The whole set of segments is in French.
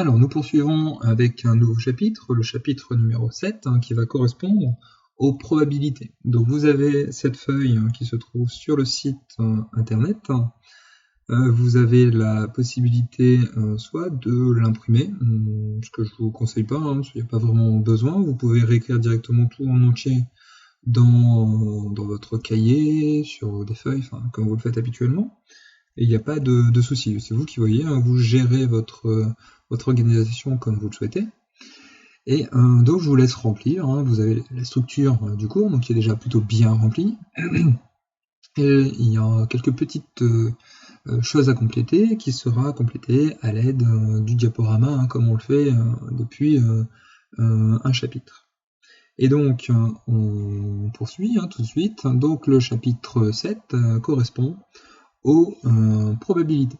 Alors, nous poursuivons avec un nouveau chapitre, le chapitre numéro 7, qui va correspondre aux probabilités. Donc, vous avez cette feuille qui se trouve sur le site internet. Vous avez la possibilité soit de l'imprimer, ce que je vous conseille pas, parce qu'il n'y a pas vraiment besoin. Vous pouvez réécrire directement tout en entier dans votre cahier, sur des feuilles, comme vous le faites habituellement. Et il n'y a pas de souci, c'est vous qui voyez, vous gérez votre organisation comme vous le souhaitez. Et donc je vous laisse remplir, vous avez la structure du cours, donc qui est déjà plutôt bien remplie. Et il y a quelques petites choses à compléter, qui sera complétée à l'aide du diaporama, comme on le fait depuis un chapitre. Et donc on poursuit tout de suite. Donc le chapitre 7 correspond aux probabilités.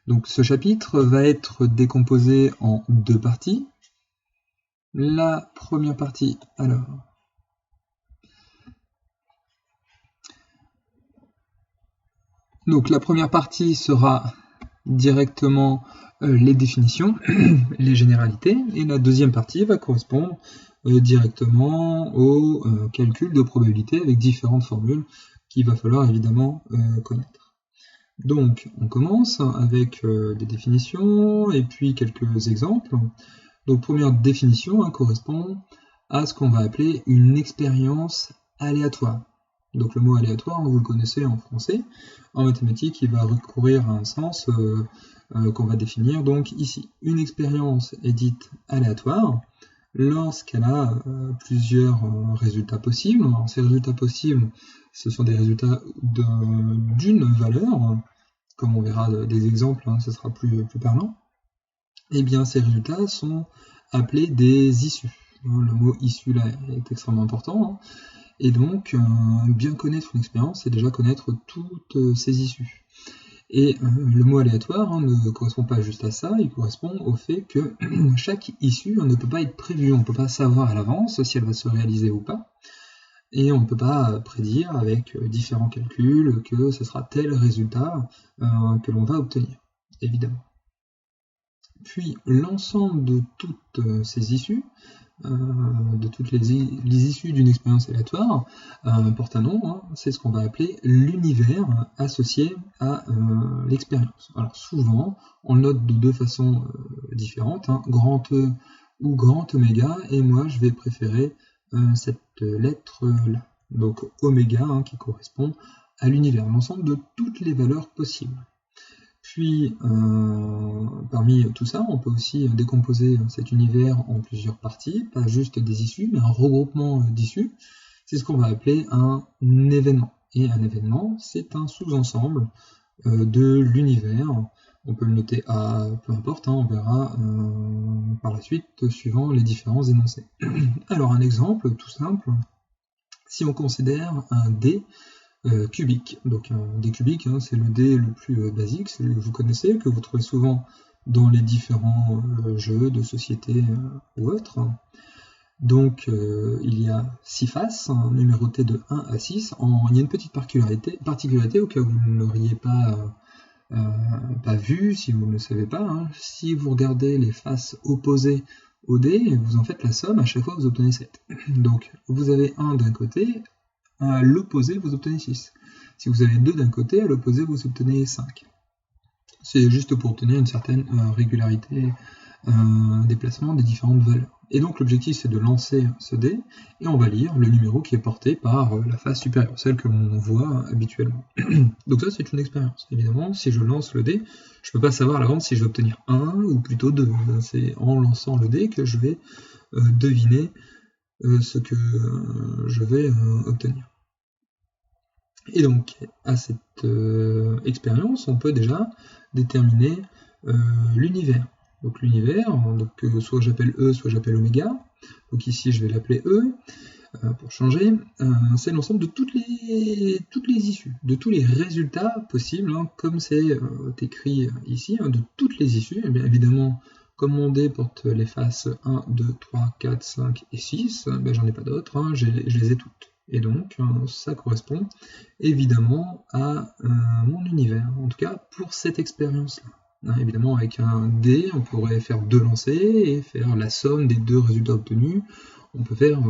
Donc ce chapitre va être décomposé en deux parties. La première partie, alors, donc la première partie sera directement les définitions, les généralités, et la deuxième partie va correspondre directement au calcul de probabilité avec différentes formules qu'il va falloir évidemment connaître. Donc on commence avec des définitions et puis quelques exemples. Donc première définition correspond à ce qu'on va appeler une expérience aléatoire. Donc le mot aléatoire, vous le connaissez en français. En mathématiques, il va recourir à un sens qu'on va définir donc ici. Une expérience est dite aléatoire lorsqu'elle a plusieurs résultats possibles. Alors, ces résultats possibles, ce sont des résultats d'une valeur. Comme on verra des exemples, ce sera plus parlant. Et bien ces résultats sont appelés des issues. Le mot issue là est extrêmement important. Et donc, bien connaître une expérience, c'est déjà connaître toutes ces issues. Et le mot aléatoire ne correspond pas juste à ça, il correspond au fait que chaque issue ne peut pas être prévue, on ne peut pas savoir à l'avance si elle va se réaliser ou pas. Et on ne peut pas prédire avec différents calculs que ce sera tel résultat que l'on va obtenir, évidemment. Puis l'ensemble de toutes ces issues, de toutes les issues d'une expérience aléatoire, porte un nom, c'est ce qu'on va appeler l'univers associé à l'expérience. Alors souvent, on le note de deux façons différentes, grand E ou grand oméga, et moi je vais préférer cette lettre-là, donc oméga, qui correspond à l'univers, l'ensemble de toutes les valeurs possibles. Puis, parmi tout ça, on peut aussi décomposer cet univers en plusieurs parties, pas juste des issues, mais un regroupement d'issues. C'est ce qu'on va appeler un événement. Et un événement, c'est un sous-ensemble de l'univers. On peut le noter à peu importe, on verra par la suite, suivant les différents énoncés. Alors, un exemple tout simple, si on considère un dé cubique. Donc un dé cubique, c'est le dé le plus basique, celui que vous connaissez, que vous trouvez souvent dans les différents jeux de société ou autres. Donc il y a 6 faces, numérotées de 1 à 6. Il y a une petite particularité au cas où vous ne l'auriez pas vu, si vous ne le savez pas. Si vous regardez les faces opposées au dé, vous en faites la somme, à chaque fois vous obtenez 7. Donc vous avez 1 d'un côté, à l'opposé, vous obtenez 6. Si vous avez 2 d'un côté, à l'opposé, vous obtenez 5. C'est juste pour obtenir une certaine régularité des placements des différentes valeurs. Et donc l'objectif, c'est de lancer ce dé, et on va lire le numéro qui est porté par la face supérieure, celle que l'on voit habituellement. Donc ça, c'est une expérience. Évidemment, si je lance le dé, je ne peux pas savoir à l'avance si je vais obtenir 1 ou plutôt 2. C'est en lançant le dé que je vais deviner ce que je vais obtenir. Et donc, à cette expérience, on peut déjà déterminer l'univers. Donc l'univers, soit j'appelle E, soit j'appelle oméga. Donc ici, je vais l'appeler E, pour changer. C'est l'ensemble de toutes les issues, de tous les résultats possibles, comme c'est écrit ici, de toutes les issues. Et bien évidemment, comme mon dé porte les faces 1, 2, 3, 4, 5 et 6, j'en ai pas d'autres, je les ai toutes. Et donc, ça correspond évidemment à mon univers, en tout cas pour cette expérience-là. Évidemment, avec un dé, on pourrait faire 2 lancers et faire la somme des 2 résultats obtenus. On peut faire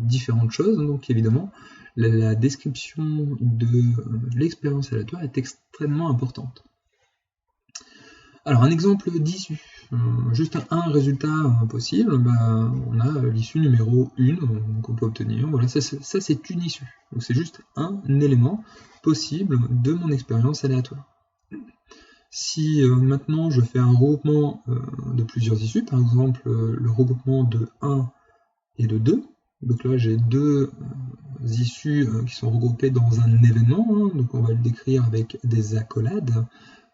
différentes choses, donc évidemment, la description de l'expérience aléatoire est extrêmement importante. Alors, un exemple d'issue. Juste un résultat possible, on a l'issue numéro 1 qu'on peut obtenir. Voilà, ça c'est une issue. Donc c'est juste un élément possible de mon expérience aléatoire. Si maintenant je fais un regroupement de plusieurs issues, par exemple le regroupement de 1 et de 2, donc là j'ai 2 issues qui sont regroupées dans un événement, donc on va le décrire avec des accolades,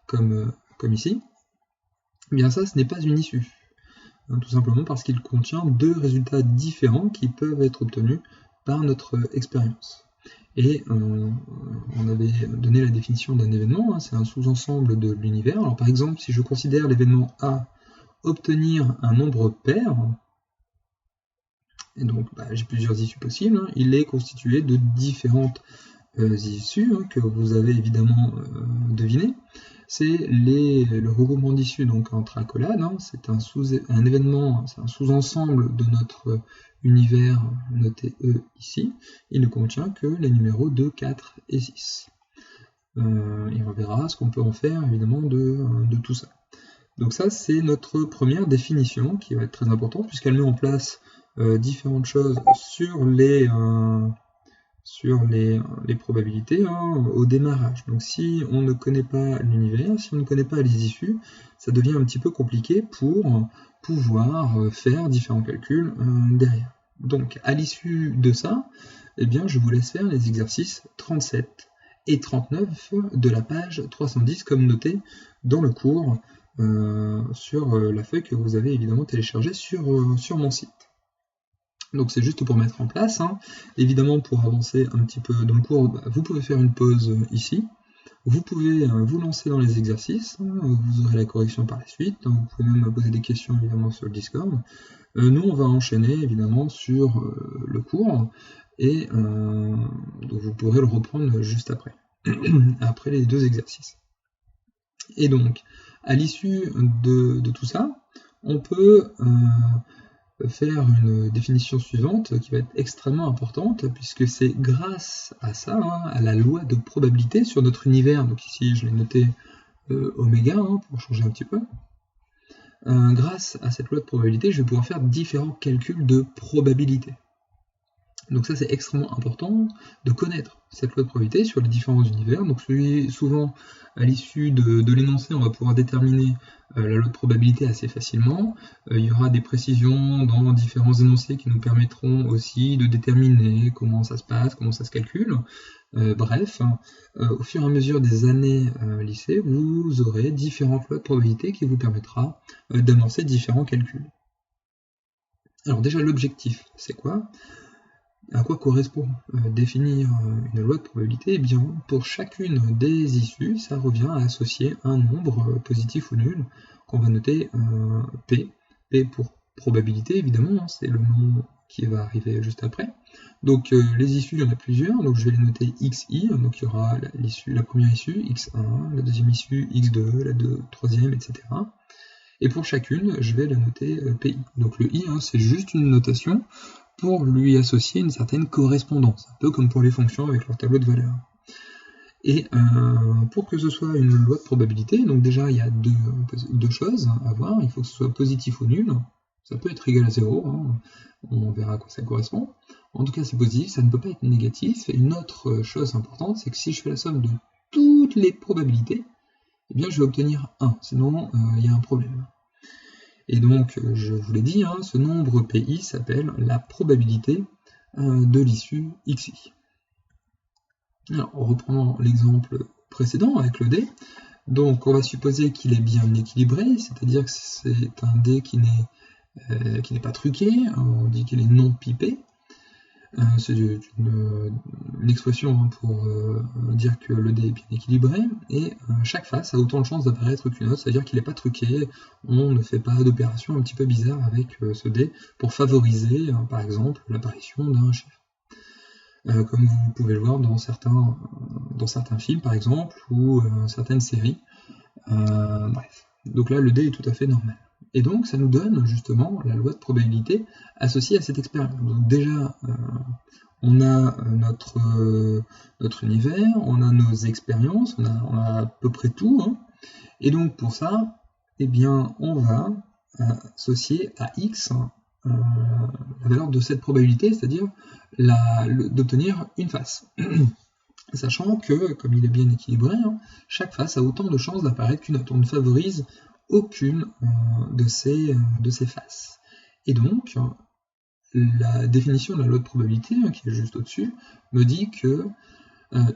comme ici, eh bien ça ce n'est pas une issue, tout simplement parce qu'il contient 2 résultats différents qui peuvent être obtenus par notre expérience. Et on avait donné la définition d'un événement, c'est un sous-ensemble de l'univers. Alors par exemple, si je considère l'événement A obtenir un nombre pair, et donc j'ai plusieurs issues possibles, il est constitué de différentes issues que vous avez évidemment devinées. C'est le regroupement d'issues donc entre accolades, c'est un événement, c'est un sous-ensemble de notre univers noté E ici. Il ne contient que les numéros 2, 4 et 6. Et on verra ce qu'on peut en faire évidemment de tout ça. Donc ça c'est notre première définition qui va être très importante puisqu'elle met en place différentes choses sur les probabilités au démarrage. Donc si on ne connaît pas l'univers, si on ne connaît pas les issues, ça devient un petit peu compliqué pour pouvoir faire différents calculs derrière. Donc à l'issue de ça, eh bien, je vous laisse faire les exercices 37 et 39 de la page 310 comme noté dans le cours sur la feuille que vous avez évidemment téléchargée sur mon site. Donc c'est juste pour mettre en place. Évidemment, pour avancer un petit peu dans le cours, vous pouvez faire une pause ici. Vous pouvez vous lancer dans les exercices. Vous aurez la correction par la suite. Vous pouvez même poser des questions évidemment sur le Discord. Nous, on va enchaîner évidemment sur le cours. Et donc vous pourrez le reprendre juste après. Après les 2 exercices. Et donc, à l'issue de tout ça, on peut faire une définition suivante qui va être extrêmement importante puisque c'est grâce à ça, à la loi de probabilité sur notre univers, donc ici je l'ai noté oméga pour changer un petit peu, grâce à cette loi de probabilité je vais pouvoir faire différents calculs de probabilité. Donc ça c'est extrêmement important de connaître cette loi de probabilité sur les différents univers. Donc souvent à l'issue de l'énoncé on va pouvoir déterminer la loi de probabilité assez facilement. Il y aura des précisions dans différents énoncés qui nous permettront aussi de déterminer comment ça se passe, comment ça se calcule. Bref, au fur et à mesure des années lycée, vous aurez différentes lois de probabilité qui vous permettra d'amorcer différents calculs. Alors déjà l'objectif c'est quoi ? À quoi correspond définir une loi de probabilité? Eh bien, pour chacune des issues, ça revient à associer un nombre positif ou nul qu'on va noter P. P pour probabilité, évidemment, c'est le nom qui va arriver juste après. Donc les issues, il y en a plusieurs, donc je vais les noter XI, donc il y aura la première issue, X1, la deuxième issue, X2, la troisième, etc. Et pour chacune, je vais la noter PI. Donc le I, c'est juste une notation pour lui associer une certaine correspondance, un peu comme pour les fonctions avec leur tableau de valeurs. Et pour que ce soit une loi de probabilité, donc déjà il y a deux choses à voir, il faut que ce soit positif ou nul, ça peut être égal à 0, on verra à quoi ça correspond. En tout cas c'est positif, ça ne peut pas être négatif, et une autre chose importante, c'est que si je fais la somme de toutes les probabilités, eh bien je vais obtenir 1, sinon il y a un problème. Et donc, je vous l'ai dit, ce nombre PI s'appelle la probabilité de l'issue XI. Alors, on reprend l'exemple précédent avec le dé. Donc, on va supposer qu'il est bien équilibré, c'est-à-dire que c'est un dé qui n'est pas truqué, on dit qu'il est non pipé. C'est l'expression pour dire que le dé est bien équilibré, et chaque face a autant de chances d'apparaître qu'une autre, c'est-à-dire qu'il n'est pas truqué, on ne fait pas d'opération un petit peu bizarre avec ce dé pour favoriser, par exemple, l'apparition d'un chiffre. Comme vous pouvez le voir dans certains films, par exemple, ou certaines séries. Bref. Donc là, le dé est tout à fait normal. Et donc, ça nous donne justement la loi de probabilité associée à cette expérience. Donc déjà, on a notre univers, on a nos expériences, on a à peu près tout. Hein. Et donc pour ça, eh bien, on va associer à x la valeur de cette probabilité, c'est-à-dire d'obtenir une face. Sachant que, comme il est bien équilibré, hein, chaque face a autant de chances d'apparaître qu'une autre. On ne favorise aucune de ces faces. Et donc, la définition de la loi de probabilité, hein, qui est juste au-dessus, me dit que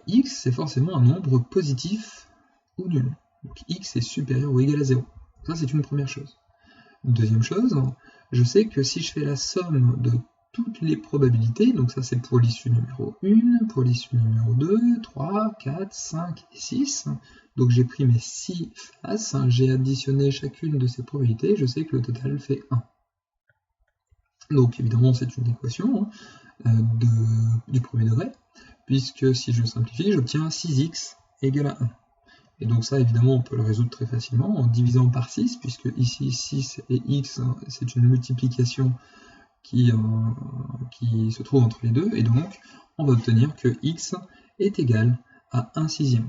x c'est forcément un nombre positif ou nul. Donc x est supérieur ou égal à 0. Ça, c'est une première chose. Deuxième chose, je sais que si je fais la somme de toutes les probabilités, donc ça c'est pour l'issue numéro 1, pour l'issue numéro 2, 3, 4, 5 et 6, donc j'ai pris mes 6 faces, hein, j'ai additionné chacune de ces probabilités, je sais que le total fait 1. Donc évidemment c'est une équation du premier degré, puisque si je simplifie, j'obtiens 6x égale à 1. Et donc ça, évidemment, on peut le résoudre très facilement en divisant par 6, puisque ici, 6 et x, c'est une multiplication qui se trouve entre les deux, et donc on va obtenir que x est égal à 1/6.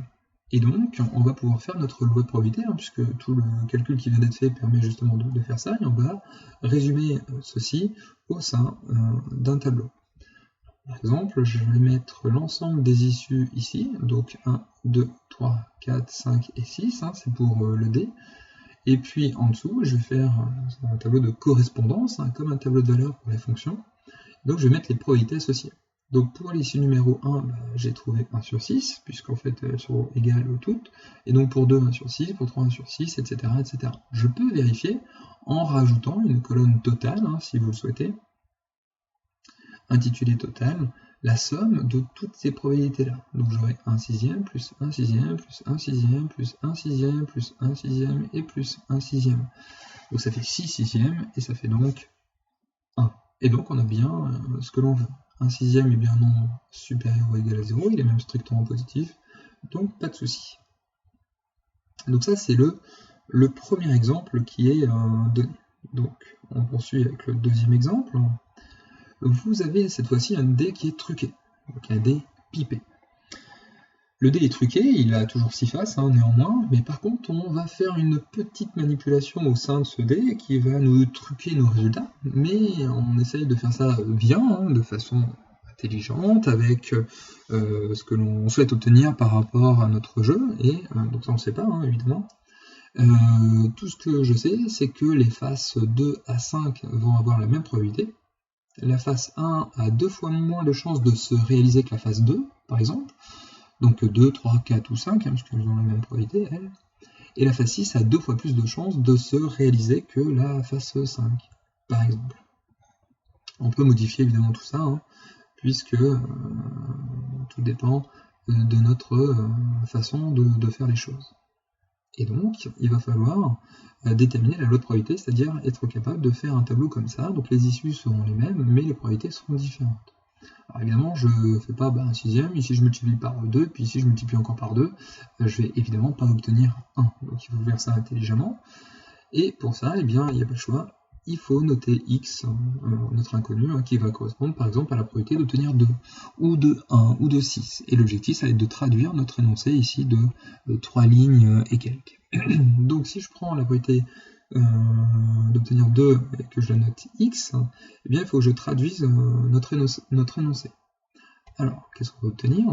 Et donc, on va pouvoir faire notre loi de probabilité, hein, puisque tout le calcul qui vient d'être fait permet justement de faire ça, et on va résumer ceci au sein d'un tableau. Par exemple, je vais mettre l'ensemble des issues ici, donc 1, 2, 3, 4, 5 et 6, hein, c'est pour le dé. Et puis en dessous, je vais faire un tableau de correspondance, hein, comme un tableau de valeurs pour les fonctions. Donc je vais mettre les probabilités associées. Donc pour l'issue numéro 1, j'ai trouvé 1 sur 6, puisqu'en fait elles sont égales toutes. Et donc pour 2, 1 sur 6, pour 3, 1 sur 6, etc. etc. Je peux vérifier en rajoutant une colonne totale, hein, si vous le souhaitez, intitulée total, la somme de toutes ces probabilités-là. Donc j'aurai 1/6, plus 1/6, plus 1/6, plus 1/6, plus 1/6, et plus 1/6. Donc ça fait 6/6, et ça fait donc 1. Et donc on a bien ce que l'on veut. 1/6 est bien un nombre supérieur ou égal à 0, il est même strictement positif, donc pas de souci. Donc ça c'est le premier exemple qui est donné. Donc on poursuit avec le deuxième exemple. Vous avez cette fois-ci un dé qui est truqué, donc un dé pipé. Le dé est truqué, il a toujours 6 faces, hein, néanmoins, mais par contre on va faire une petite manipulation au sein de ce dé qui va nous truquer nos résultats, mais on essaye de faire ça bien, hein, de façon intelligente, avec ce que l'on souhaite obtenir par rapport à notre jeu, et donc ça on ne sait pas, hein, évidemment. Tout ce que je sais, c'est que les faces 2 à 5 vont avoir la même probabilité. La face 1 a 2 fois moins de chances de se réaliser que la face 2, par exemple. Donc 2, 3, 4 ou 5, hein, puisqu'elles ont la même probabilité, elles. Et la face 6 a 2 fois plus de chances de se réaliser que la face 5, par exemple. On peut modifier évidemment tout ça, hein, puisque tout dépend de notre façon de faire les choses. Et donc, il va falloir déterminer la loi de probabilité, c'est-à-dire être capable de faire un tableau comme ça. Donc les issues seront les mêmes, mais les probabilités seront différentes. Alors évidemment, je ne fais pas 1/6, ici je multiplie par 2, puis ici je multiplie encore par 2. Je vais évidemment pas obtenir 1. Donc il faut faire ça intelligemment. Et pour ça, eh bien, il n'y a pas le choix. Il faut noter x, notre inconnu, hein, qui va correspondre par exemple à la probabilité d'obtenir 2, ou de 1, ou de 6. Et l'objectif, ça va être de traduire notre énoncé ici de 3 lignes et quelques. Donc si je prends la probabilité d'obtenir 2 et que je la note x, eh bien, il faut que je traduise notre énoncé. Alors, qu'est-ce qu'on va obtenir?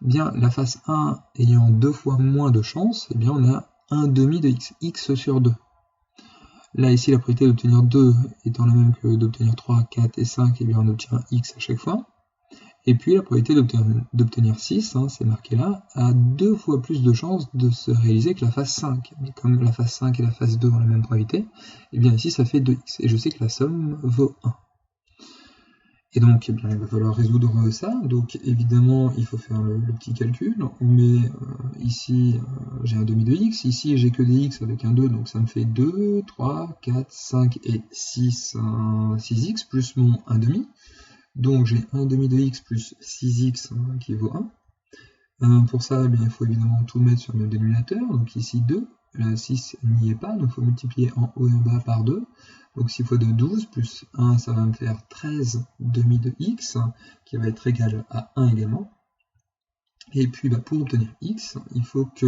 Eh bien, la face 1 ayant 2 fois moins de chance, eh bien, on a 1/2 de x, x sur 2. Là, ici, la probabilité d'obtenir 2 étant la même que d'obtenir 3, 4 et 5, eh bien, on obtient x à chaque fois. Et puis, la probabilité d'obtenir 6, hein, c'est marqué là, a 2 fois plus de chances de se réaliser que la phase 5. Mais comme la phase 5 et la phase 2 ont la même probabilité, eh bien, ici, ça fait 2x. Et je sais que la somme vaut 1. Et donc, eh bien, il va falloir résoudre ça. Donc, évidemment, il faut faire le petit calcul. On met ici, j'ai 1/2 de x. Ici, j'ai que des x avec un 2, donc ça me fait 2, 3, 4, 5 et 6, 6x, plus mon 1/2. Donc, j'ai 1/2 de x plus 6x qui vaut 1. Pour ça, eh bien, il faut évidemment tout mettre sur le dénominateur. Donc, ici 2, 6 n'y est pas, donc il faut multiplier en haut et en bas par 2. Donc 6 fois 2, 12, plus 1, ça va me faire 13 demi de x, qui va être égal à 1 également. Et puis pour obtenir x, il faut que,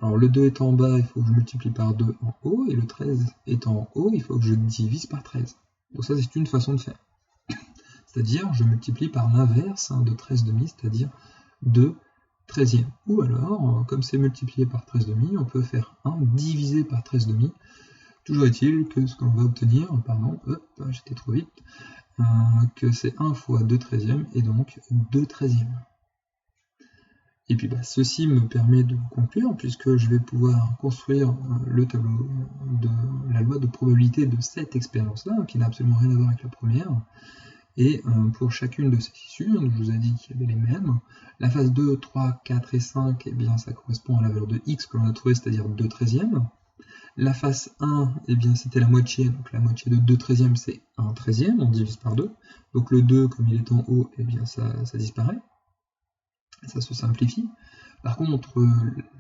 alors le 2 est en bas, il faut que je multiplie par 2 en haut, et le 13 étant en haut, il faut que je divise par 13. Donc ça c'est une façon de faire. C'est-à-dire, je multiplie par l'inverse de 13 demi, c'est-à-dire 2 treizièmes. Ou alors, comme c'est multiplié par 13 demi, on peut faire 1 divisé par 13 demi. Toujours est-il que ce qu'on va obtenir, pardon, hop, j'étais trop vite, que c'est 1 fois 2 treizièmes, et donc 2 treizièmes. Et puis ceci me permet de conclure, puisque je vais pouvoir construire le tableau de la loi de probabilité de cette expérience-là, qui n'a absolument rien à voir avec la première. Et pour chacune de ces issues, je vous ai dit qu'il y avait les mêmes. La phase 2, 3, 4 et 5, eh bien, ça correspond à la valeur de x que l'on a trouvée, c'est-à-dire 2 treizièmes. La phase 1, eh bien, c'était la moitié, donc la moitié de 2 treizièmes, c'est 1 treizième, on divise par 2. Donc le 2, comme il est en haut, eh bien, ça disparaît. Ça se simplifie. Par contre,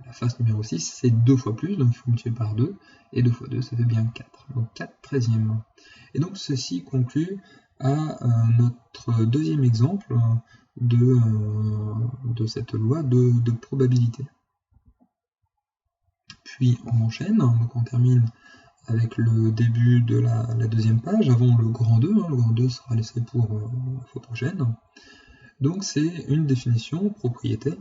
la phase numéro 6, c'est 2 fois plus, donc il faut multiplier par 2, et 2 fois 2, ça fait bien 4. Donc 4 treizièmes. Et donc ceci conclut à notre deuxième exemple de cette loi de probabilité. Puis on enchaîne, donc on termine avec le début de la deuxième page, avant le grand 2, le grand 2 sera laissé pour la fois prochaine. Donc c'est une définition propriété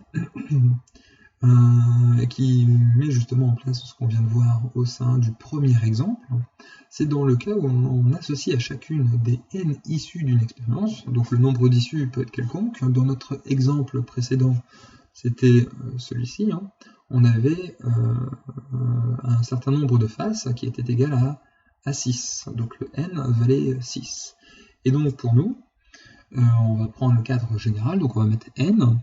qui met justement en place ce qu'on vient de voir au sein du premier exemple. C'est dans le cas où on associe à chacune des n issues d'une expérience, donc le nombre d'issues peut être quelconque. Dans notre exemple précédent, c'était celui-ci, on avait un certain nombre de faces qui était égal à 6, donc le n valait 6. Et donc pour nous, on va prendre le cadre général, donc on va mettre n,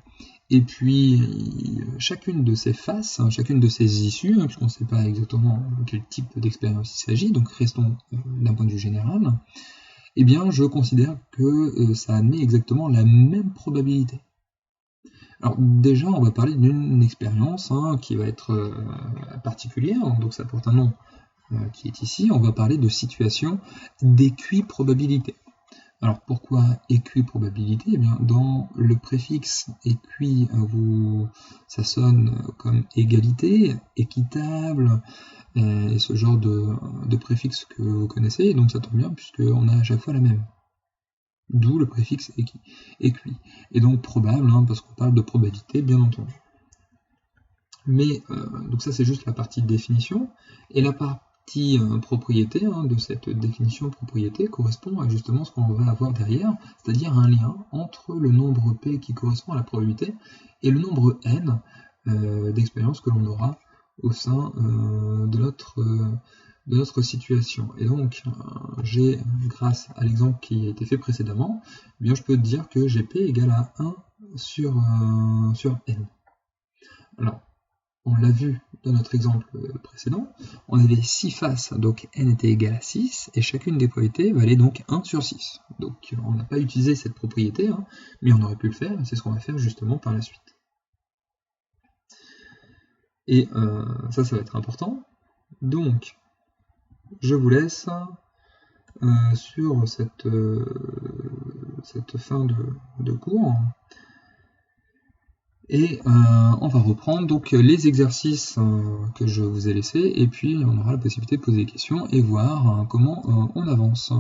et puis chacune de ces faces, chacune de ces issues, puisqu'on ne sait pas exactement de quel type d'expérience il s'agit, donc restons d'un point de vue général, eh bien je considère que ça admet exactement la même probabilité. Alors déjà, on va parler d'une expérience qui va être particulière, donc ça porte un nom qui est ici, on va parler de situation d'équiprobabilité. Alors pourquoi équiprobabilité? Eh bien, dans le préfixe équi, ça sonne comme égalité, équitable, et ce genre de préfixe que vous connaissez, et donc ça tombe bien puisqu'on a à chaque fois la même. D'où le préfixe équi. Et donc probable, parce qu'on parle de probabilité, bien entendu. Mais, donc ça c'est juste la partie de définition, et la partie propriété de cette définition propriété correspond à justement ce qu'on va avoir derrière, c'est-à-dire un lien entre le nombre P qui correspond à la probabilité et le nombre N d'expériences que l'on aura au sein de notre situation. Et donc, j'ai, grâce à l'exemple qui a été fait précédemment, eh bien, je peux dire que GP égale à 1 sur N. Alors, on l'a vu dans notre exemple précédent, on avait 6 faces, donc n était égal à 6, et chacune des probabilités valait donc 1 sur 6. Donc on n'a pas utilisé cette propriété, mais on aurait pu le faire, et c'est ce qu'on va faire justement par la suite. Et ça va être important. Donc, je vous laisse sur cette fin de cours. Et on va reprendre donc les exercices que je vous ai laissés, et puis on aura la possibilité de poser des questions et voir comment on avance.